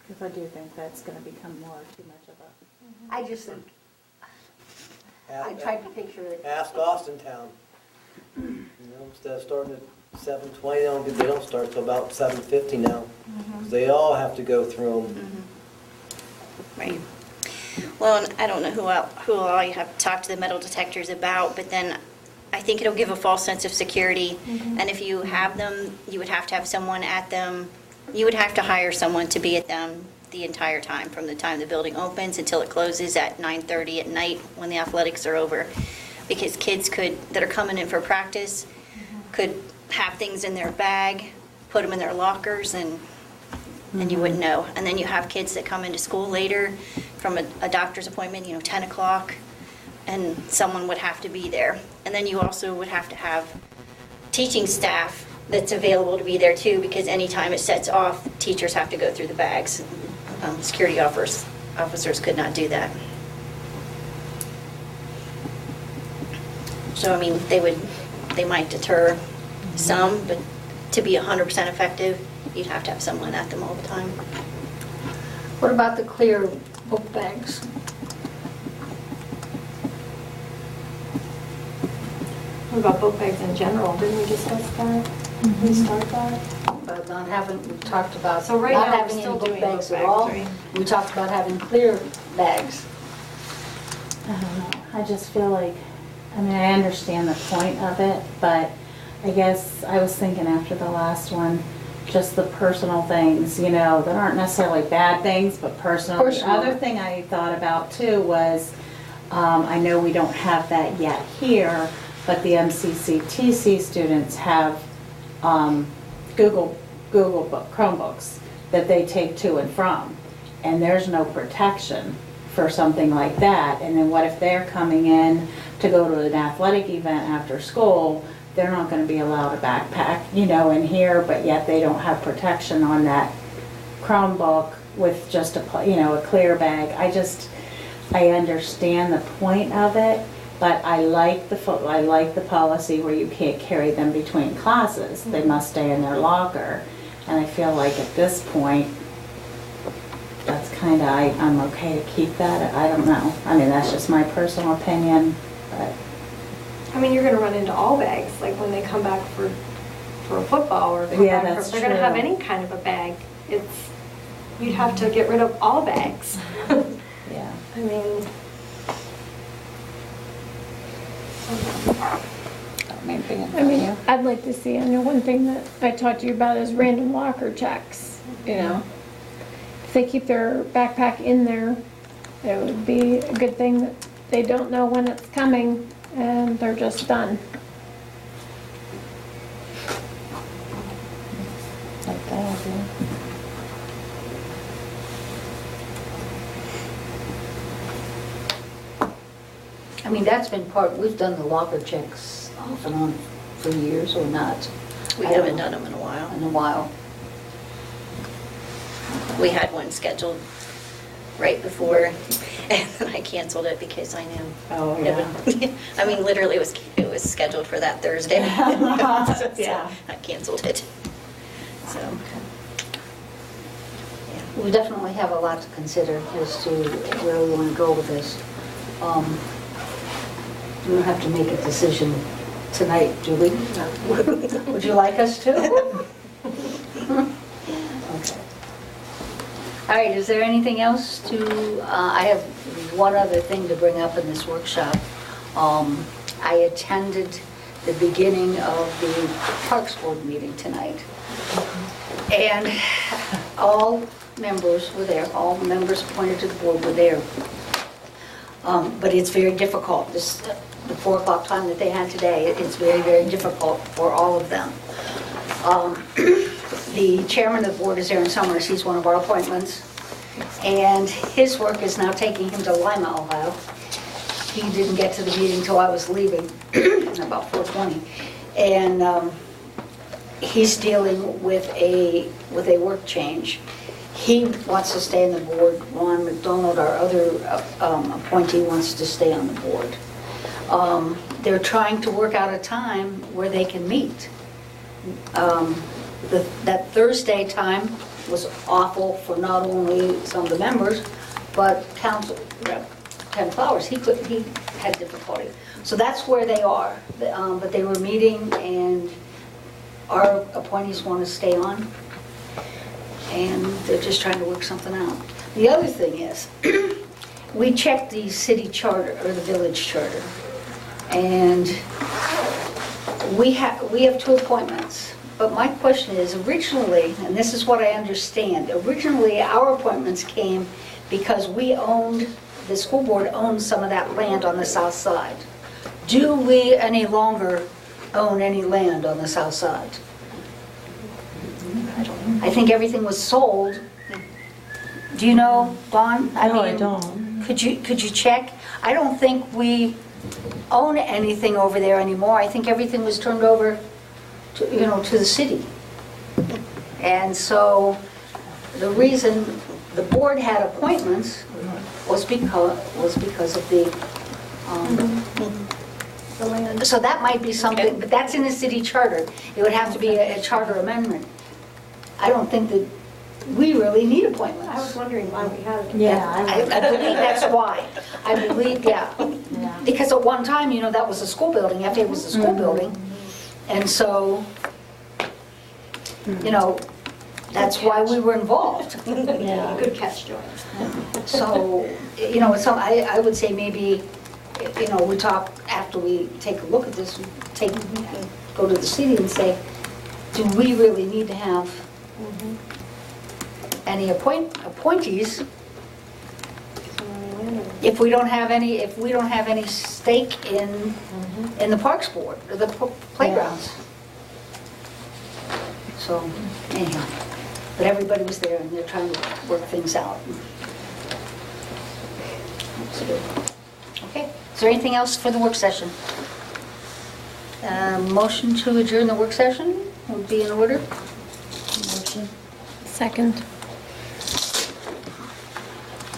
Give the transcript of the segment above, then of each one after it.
Because I do think that's going to become more too much of a... I just think, I tried to picture it. Ask Austin Town. You know, instead of starting at 7:20, they don't start till about 7:50 now. 'Cause they all have to go through them. Right. Well, and I don't know who all you have to talk to the metal detectors about, but then I think it'll give a false sense of security. And if you have them, you would have to have someone at them. You would have to hire someone to be at them the entire time, from the time the building opens until it closes at 9:30 at night when the athletics are over. Because kids that are coming in for practice could have things in their bag, put them in their lockers, and you wouldn't know. And then you have kids that come into school later from a doctor's appointment, 10 o'clock, and someone would have to be there. And then you also would have to have teaching staff that's available to be there too, because anytime it sets off, teachers have to go through the bags. Security officers could not do that. So, I mean, they might deter some, but to be 100% effective, you'd have to have someone at them all the time. What about the clear book bags? What about book bags in general? Didn't we discuss that? We start that? But not having, we talked about So right not now, we're having still any book doing bags book at all. bags, right? We talked about having clear bags. I don't know. I just feel like, I mean, I understand the point of it, but I guess I was thinking after the last one, just the personal things, that aren't necessarily bad things, but personal. The other thing I thought about too was, I know we don't have that yet here, but the MCCTC students have Google Chromebooks that they take to and from, and there's no protection for something like that. And then what if they're coming in to go to an athletic event after school? They're not going to be allowed a backpack, in here, but yet they don't have protection on that Chromebook with just a clear bag. I understand the point of it, but I like the policy where you can't carry them between classes. They must stay in their locker. And I feel like at this point, that's kind of, I'm okay to keep that. I don't know. I mean, that's just my personal opinion, but. I mean, you're going to run into all bags, like when they come back for a football or come Yeah, back that's they're going to have true. any kind of a bag. You'd have to get rid of all bags. Yeah. I mean, I mean, I'd like to see, I know one thing that I talked to you about is random locker checks, If they keep their backpack in there, it would be a good thing that they don't know when it's coming and they're just done. Like that idea. I mean, that's been we've done the locker checks off and on for years or not. We I don't haven't know. done them in a while. In a while. We had one scheduled right before, and then I canceled it because I knew. Oh, it would- I mean, literally, it was scheduled for that Thursday. Yeah. So I canceled it. So, We definitely have a lot to consider as to where we want to go with this. We don't have to make a decision tonight, do we? Would you like us to? Okay. All right, is there anything else to, I have one other thing to bring up in this workshop. I attended the beginning of the Parks Board meeting tonight. And all members were there, all members appointed to the board were there. But it's very difficult, the 4 o'clock time that they had today, it's very, very difficult for all of them. The chairman of the board is Aaron Summers, he's one of our appointments, and his work is now taking him to Lima, Ohio. He didn't get to the meeting till I was leaving, about 4:20. And he's dealing with a work change. He wants to stay on the board. Ron McDonald, our other appointee, wants to stay on the board. They're trying to work out a time where they can meet. that Thursday time was awful for not only some of the members, but Council Rep. Ken Flowers, he had difficulty. So that's where they are. But they were meeting, and our appointees want to stay on, and they're just trying to work something out. The other thing is, we checked the city charter, or the village charter, and we have 2 appointments. But my question is, originally, and this is what I understand, originally our appointments came because the school board owned some of that land on the south side. Do we any longer own any land on the south side? I think everything was sold. Do you know, Dawn? No, I mean, don't. Could you check? I don't think we own anything over there anymore. I think everything was turned over to, to the city. And so the reason the board had appointments was because of the land. So that might be something, but that's in the city charter. It would have to be a charter amendment. I don't think that we really need appointments. I was wondering why we had it. Yeah, I believe that's why. I believe, yeah. Yeah. Because at one time, that was a school building, after it was a school building. And so, that's why we were involved. Yeah. Good catch, Joanne. So, I would say maybe, we talk after we take a look at this, go to the city and say, do we really need to have any appointees if we don't have any stake in the parks board or the playgrounds? So anyhow, but everybody was there and they're trying to work things out. That's good. Okay, is there anything else for the work session? Motion to adjourn the work session would be in order. Motion. Second.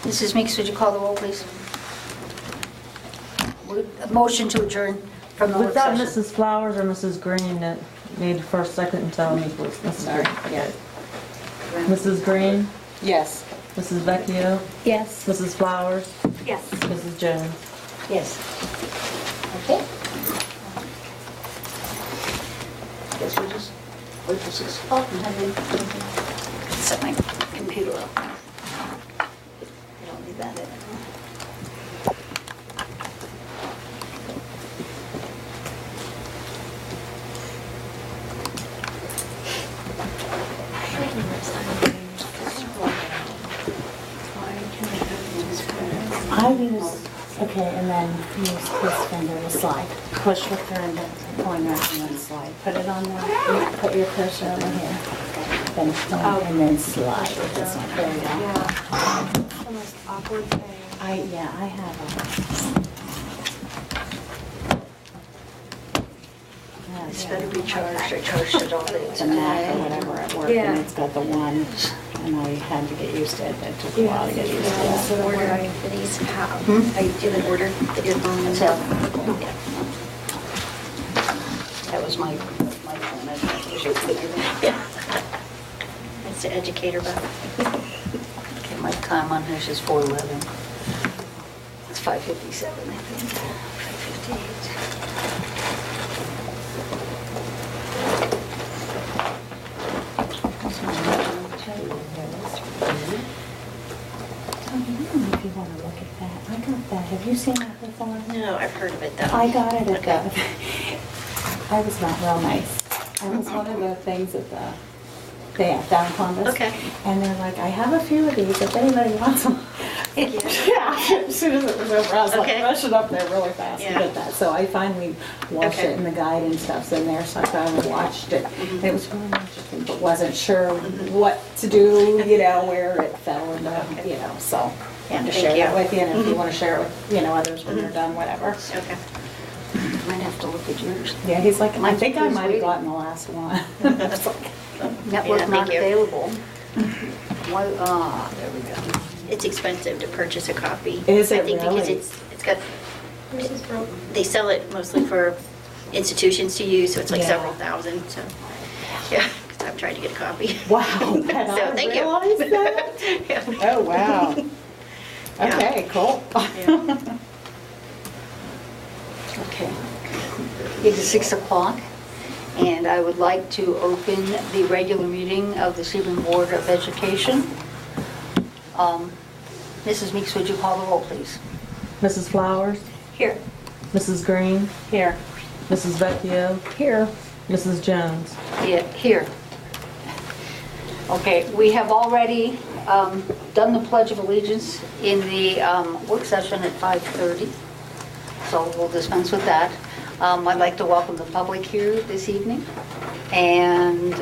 Mrs. Meeks, would you call the roll, please? A motion to adjourn from the work Was that session. Mrs. Flowers or Mrs. Green that made first, second, and tell me please? Mrs. Green. Yeah. Mrs. Green? Yes. Mrs. Vecchio? Yes. Mrs. Flowers? Yes. Mrs. Jones? Yes. Okay. Guess we just wait till 6 o'clock and have you set my computer up. I don't need that in it. I use, okay, and then use this finger to slide. Push with your index and pointer and then slide. Put it on there, put your cursor over here. Then point and then slide with this one. There we go. Yeah. It's the most awkward thing. I have It's better be charged. I charged it all day. it's a Mac or whatever at work, Yeah. and it's got the one, and I had to get used to it. It took a while to get used to it. So ordering for these, how, are you doing an order that you're going So, to? that was my phone. I wish I could do that. Yeah. It's the educator buff. Okay, my time on this is 4:11. It's 5:57, I think. 5:58. If you want to look at that, I got that. Have you seen that before? No, I've heard of it though. I got it at Okay. the, I was not real nice. I was one of the things at the, down Columbus. Okay. And they're like, I have a few of these, if anybody wants them. Yeah, as soon as it was over, I was like Okay. rushing up there really fast to Yeah. get that. So I finally watched Okay. it, and the guide and stuff's in there, so I finally watched it. And it was really interesting, but wasn't sure what to do, where it fell into, so. Yeah, To thank share that you. with you, and if you want to share it with, others when you're done, whatever. Okay. Might have to look at yours. Yeah, he's like, I Mine's think I please might have waiting. gotten the last one. It's like, Network Yeah, not thank you. available. Why, there we go. It's expensive to purchase a copy. Is it I think because really? it's got, they sell it mostly for institutions to use, so it's like Yeah. several thousand, so, yeah. I've tried to get a copy. Wow. Had So, I thank you. realized that? Yeah. Oh, wow. Okay, cool. Okay. It is 6 o'clock, and I would like to open the regular meeting of the Sebring Board of Education. Mrs. Meeks, would you call the roll, please? Mrs. Flowers, Here. Mrs. Green, Here. Mrs. Vecchio, Here, Mrs. Jones. Yeah, here. Okay, we have already done the Pledge of Allegiance in the work session at 5:30, so we'll dispense with that. I'd like to welcome the public here this evening, and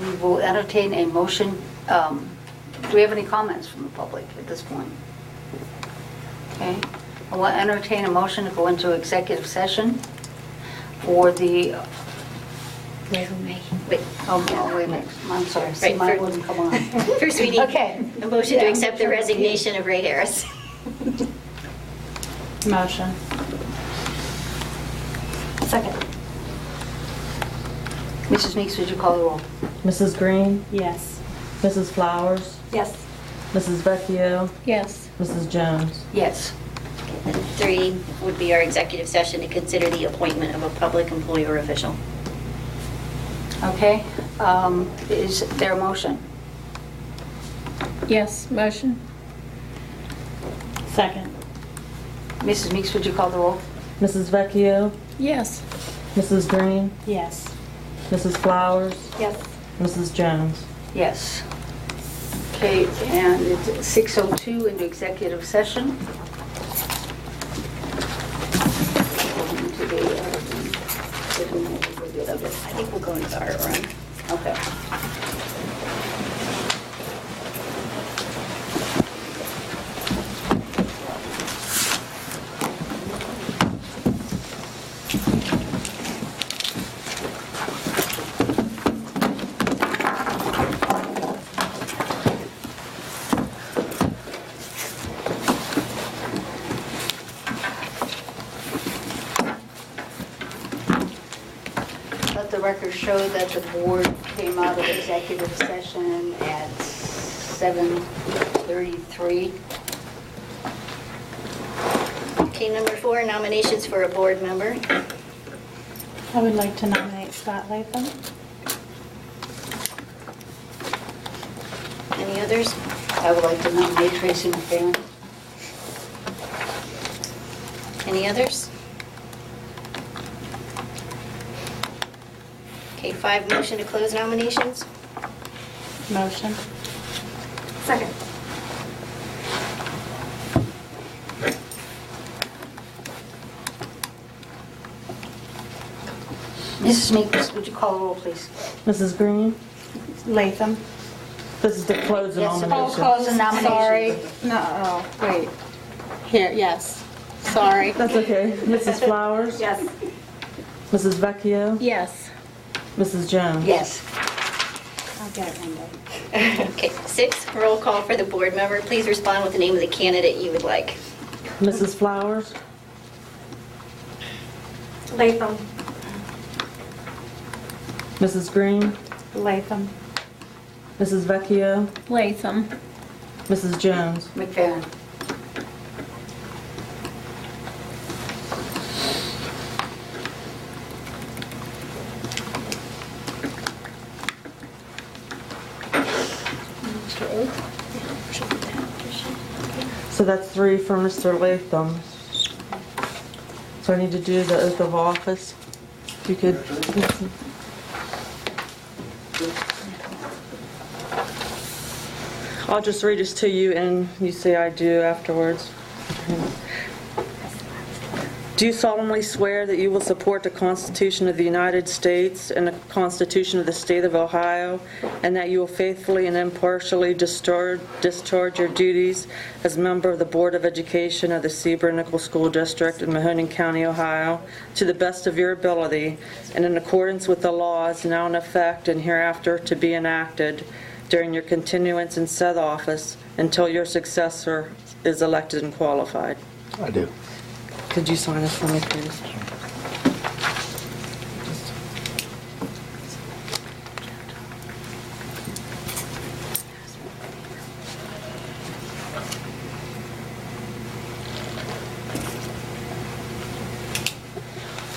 we will entertain a motion. Do we have any comments from the public at this point? Okay, I will entertain a motion to go into executive session for the Wait. Oh, no, wait a minute. I'm sorry. See, Right, mine for- wouldn't come on. First, we need Okay. a motion to accept the resignation of Ray Harris. Motion. Second. Mrs. Meeks, would you call the roll? Mrs. Green, Yes. Mrs. Flowers, Yes. Mrs. Vecchio, yes. Mrs. Jones. Yes. And 3 would be our executive session to consider the appointment of a public employee or official. Okay. Is there a motion? Yes, motion. Second. Mrs. Meeks, would you call the roll? Mrs. Vecchio, Yes. Mrs. Green, Yes. Mrs. Flowers, Yes. Mrs. Jones. Yes. Okay, and it's 6:02 into executive session. Into the, I think we'll go into the art room. okay. Let the record show that the board came out of executive session at 7:33. Okay, number 4, nominations for a board member. I would like to nominate Scott Latham. Any others? I would like to nominate Tracy McFerrin. Any others? Okay, 5, motion to close nominations. Motion. Second. Mrs. Meeks, would you call the roll, please? Mrs. Green, Latham. this is to close the Yes, nomination. close the nomination. Sorry. No, oh, wait. Here, yes. Sorry. That's okay. Mrs. Flowers, Yes. Mrs. Vecchio, Yes. Mrs. Jones. Yes. I'll get it one day. Okay, 6, roll call for the board member. Please respond with the name of the candidate you would like. Mrs. Flowers, Latham. Mrs. Green, Latham. Mrs. Vecchio, Latham. Mrs. Jones. McFerrin. So that's 3 for Mr. Latham. So I need to do the oath of office. If you could. I'll just read this to you and you say I do afterwards. Do you solemnly swear that you will support the Constitution of the United States and the Constitution of the State of Ohio, and that you will faithfully and impartially discharge your duties as member of the Board of Education of the SEBRING School District in Mahoning County, Ohio, to the best of your ability, and in accordance with the laws now in effect and hereafter to be enacted during your continuance in said office until your successor is elected and qualified? I do. Could you sign this for me, please?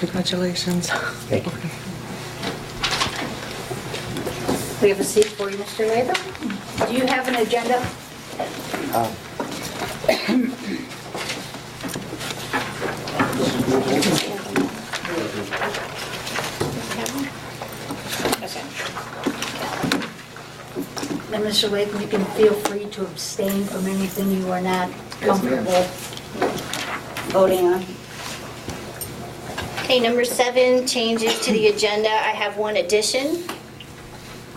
Congratulations. Thank you. We have a seat for you, Mr. Latham. Do you have an agenda? And Mr. Latham, you can feel free to abstain from anything you are not comfortable voting on. Okay, number 7, changes to the agenda. I have one addition,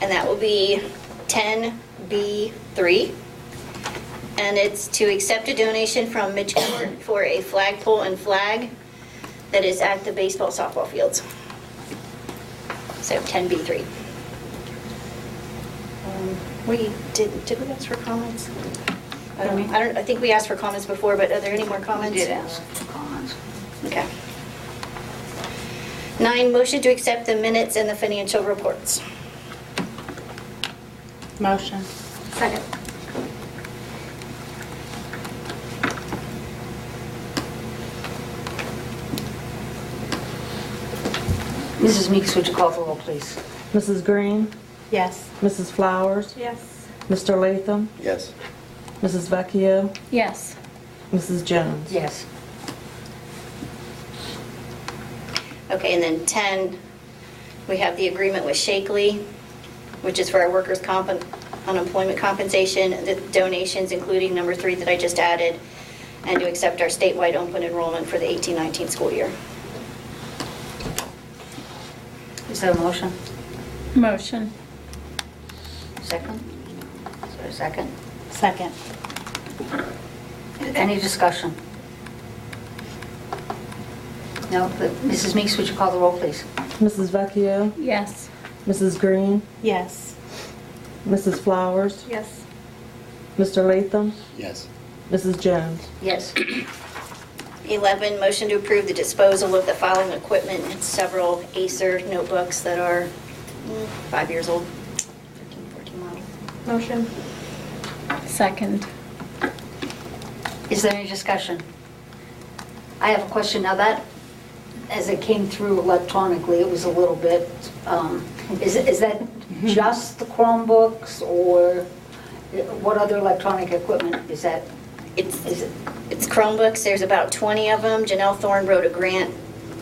and that will be 10B3. And it's to accept a donation from Midcourt for a flagpole and flag that is at the baseball softball fields. So 10B3. Did we ask for comments? I think we asked for comments before, but are there any more comments? We did ask for comments. Okay. 9, motion to accept the minutes and the financial reports. Motion. Second. Mrs. Meeks, would you call the roll, please? Mrs. Green, Yes. Mrs. Flowers, Yes. Mr. Latham, Yes. Mrs. Vecchio, Yes. Mrs. Jones. Yes. Okay, and then 10, we have the agreement with Shakely, which is for our workers' comp and unemployment compensation, the donations, including number 3 that I just added, and to accept our statewide open enrollment for the 18-19 school year. Is there a motion? Motion. Second? Is there a second? Second. Any discussion? No, but Mrs. Meeks, would you call the roll, please? Mrs. Vecchio, Yes. Mrs. Green, Yes. Mrs. Flowers, Yes. Mr. Latham, Yes. Mrs. Jones. Yes. 11, motion to approve the disposal of the following equipment. It's several Acer notebooks that are 5 years old, 13, 14 model. Motion. Second. Is there any discussion? I have a question. Now that, as it came through electronically, it was a little bit, is that just the Chromebooks, or what other electronic equipment is that? It's Chromebooks. There's about 20 of them. Janelle Thorne wrote a grant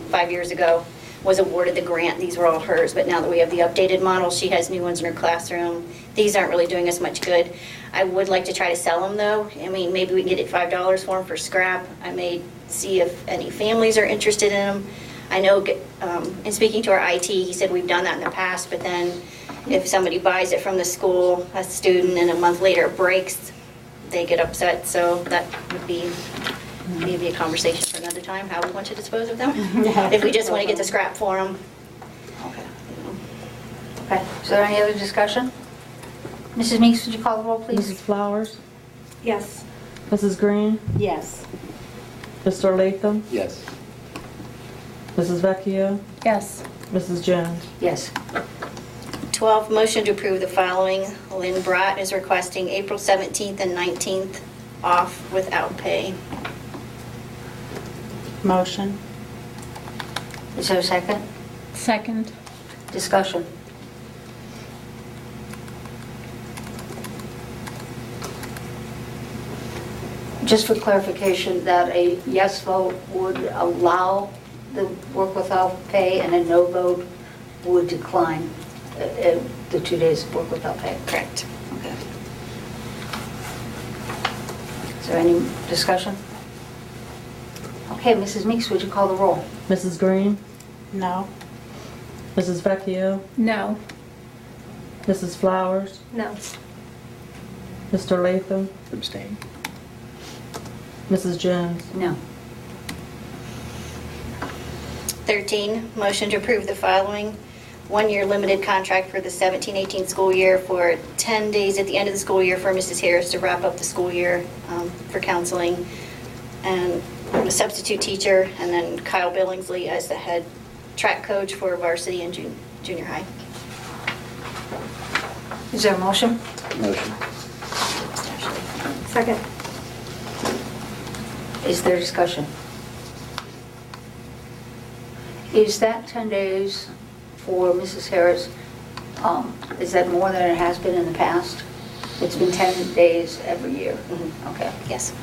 5 years ago, was awarded the grant. These were all hers, but now that we have the updated model, she has new ones in her classroom. These aren't really doing us much good. I would like to try to sell them, though. I mean, maybe we can get it $5 for them for scrap. I may see if any families are interested in them. I know, in speaking to our IT, he said we've done that in the past, but then if somebody buys it from the school, a student, and a month later it breaks, they get upset. So that would be maybe a conversation for another time, how we want to dispose of them. If we just want to get the scrap for them. Okay. Okay. Is there any other discussion? Mrs. Meeks, would you call the roll, Mrs. please? Flowers, Yes. Mrs. Green, Yes. Mr. Latham, Yes. Mrs. Vecchio, Yes. Mrs. Jones. Yes. 12, motion to approve the following. Lynn Brott is requesting April 17th and 19th off without pay. Motion. Is there a second? Second. Discussion. Just for clarification, that a yes vote would allow the work without pay and a no vote would decline the 2 days of work without pay? Correct. Okay. Is there any discussion? Okay, Mrs. Meeks, would you call the roll? Mrs. Green, No. Mrs. Vecchio, No. Mrs. Flowers, No. Mr. Latham, Abstain. Mrs. Jones. No. 13, motion to approve the following. 1-year limited contract for the 17-18 school year for 10 days at the end of the school year for Mrs. Harris to wrap up the school year for counseling, and a substitute teacher, and then Kyle Billingsley as the head track coach for varsity and junior high. Is there a motion? Motion. Second. Is there discussion? Is that 10 days for Mrs. Harris, is that more than it has been in the past? It's been 10 days every year? Okay, Yes.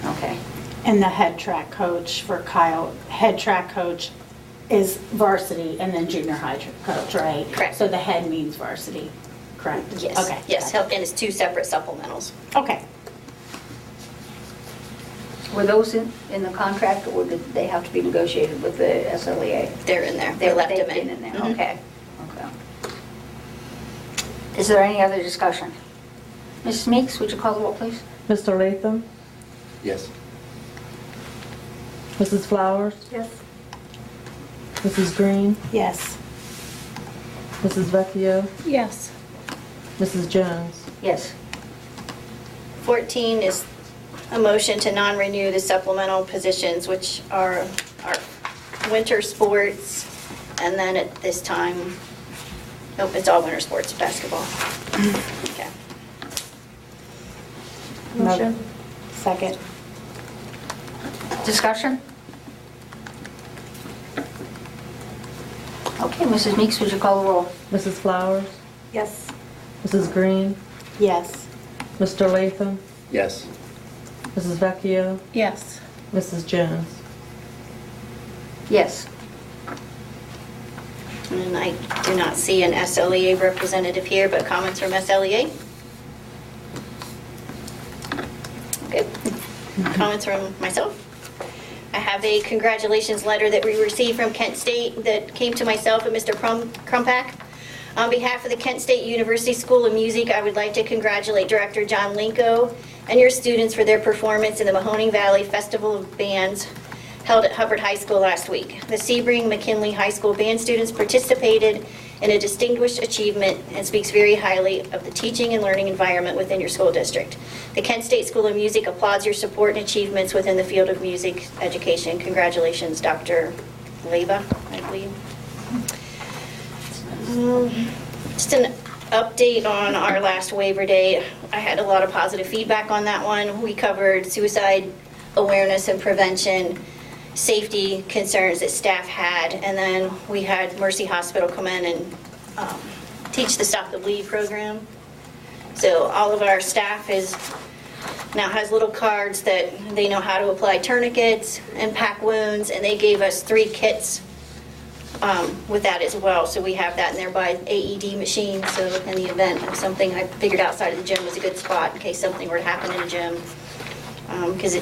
okay. And the head track coach for Kyle, head track coach is varsity and then junior high coach, right? Correct. So the head means varsity, correct? Yes. Okay. Yes, and it's 2 separate supplementals. Okay. Were those in the contract, or did they have to be negotiated with the SLEA? They're in there. They left them They've in. been in there, Mhm. okay. Okay. Is there any other discussion? Mrs. Meeks, would you call the roll, please? Mr. Latham? Yes. Mrs. Flowers? Yes. Mrs. Green? Yes. Mrs. Vecchio? Yes. Mrs. Jones? Yes. 14 is a motion to non-renew the supplemental positions, which are our winter sports, and then at this time, nope, it's all winter sports, basketball. Okay. Motion. Second. Discussion? Okay, Mrs. Meeks, would you call the roll? Mrs. Flowers? Yes. Mrs. Green? Yes. Mr. Latham? Yes. Mrs. Vecchio? Yes. Mrs. Jones? Yes. And I do not see an SLEA representative here, but comments from SLEA? Okay. Comments from myself? I have a congratulations letter that we received from Kent State that came to myself and Mr. Crumpack. On behalf of the Kent State University School of Music, I would like to congratulate Director John Linko and your students for their performance in the Mahoning Valley Festival of Bands held at Hubbard High School last week. The SEBRING McKinley High School band students participated in a distinguished achievement and speaks very highly of the teaching and learning environment within your school district. The Kent State School of Music applauds your support and achievements within the field of music education. Congratulations, Dr. Leva, I believe. Just an update on our last waiver day. I had a lot of positive feedback on that one. We covered suicide awareness and prevention, safety concerns that staff had, and then we had Mercy Hospital come in and teach the Stop the Bleed program. So all of our staff now has little cards that they know how to apply tourniquets and pack wounds, and they gave us 3 kits with that as well. So we have that in there by AED machine, so in the event of something, I figured outside of the gym was a good spot in case something were to happen in a gym. Because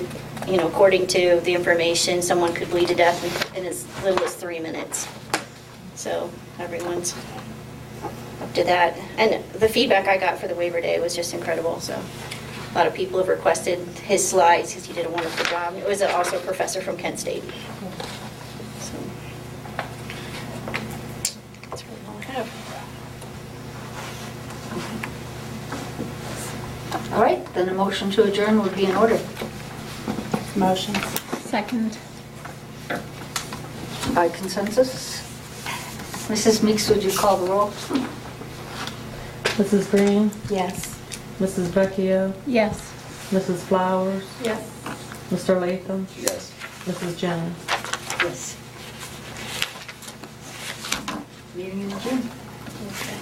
according to the information, someone could bleed to death in as little as 3 minutes. So everyone's up to that. And the feedback I got for the waiver day was just incredible. So a lot of people have requested his slides because he did a wonderful job. It was also a professor from Kent State. So that's really all I have. All right, then a motion to adjourn would be in order. Motion. Second. By consensus. Mrs. Meeks, would you call the roll? Mrs. Green? Yes. Mrs. Vecchio? Yes. Mrs. Flowers? Yes. Mr. Latham? Yes. Mrs. Jones? Yes. Meeting adjourned. Okay.